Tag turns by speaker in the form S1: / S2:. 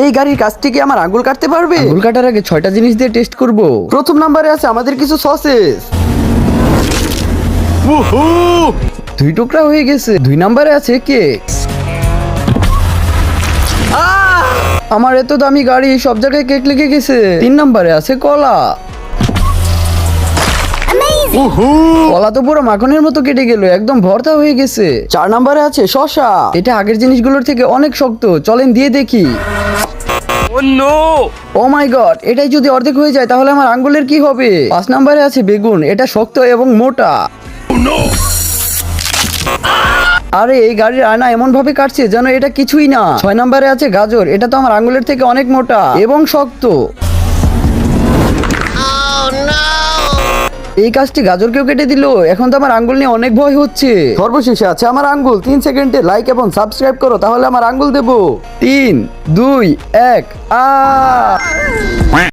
S1: এই গাড়ির কাজটি কি আমার আঙ্গুল কাটতে পারবে?
S2: আঙ্গুল কাটার আগে 6টা জিনিস দিয়ে টেস্ট করব।
S1: প্রথম নাম্বারে আছে আমাদের কিছু সসেস।
S2: 2 টুকরা হয়ে গেছে। 2 নাম্বারে আছে কেক। আমার এত দামি গাড়ি, সব জায়গায় কেক লেগে গেছে। 3 নাম্বারে আছে কলা। কলা তো পুরো মাখনের মতো কেটে গেল, একদম ভর্তা হয়ে গেছে।
S1: 4 নাম্বারে আছে শসা।
S2: এটা আগের জিনিসগুলোর থেকে অনেক শক্ত, চলেন দিয়ে দেখি। ও মাই গড, এটাই যদি অর্ধেক হয়ে যায় তাহলে আমার আঙ্গুলের কি হবে? 5 নাম্বারে আছে বেগুন। এটা শক্ত এবং মোটা। আরে এই গাড়ির আয়না এমন ভাবে কাটছে যেন এটা কিছুই না। 6 নাম্বারে আছে গাজর। এটা তো আমার আঙ্গুলের থেকে অনেক মোটা এবং শক্ত। এই কাজটি গাজরকেও কেটে দিল। এখন তো আমার আঙ্গুল নিয়ে অনেক ভয় হচ্ছে।
S1: সর্বশেষে আছে আমার আঙ্গুল। 3 সেকেন্ডে লাইক এবং সাবস্ক্রাইব করো, তাহলে আমার আঙ্গুল দেবো।
S2: 3, 2, 1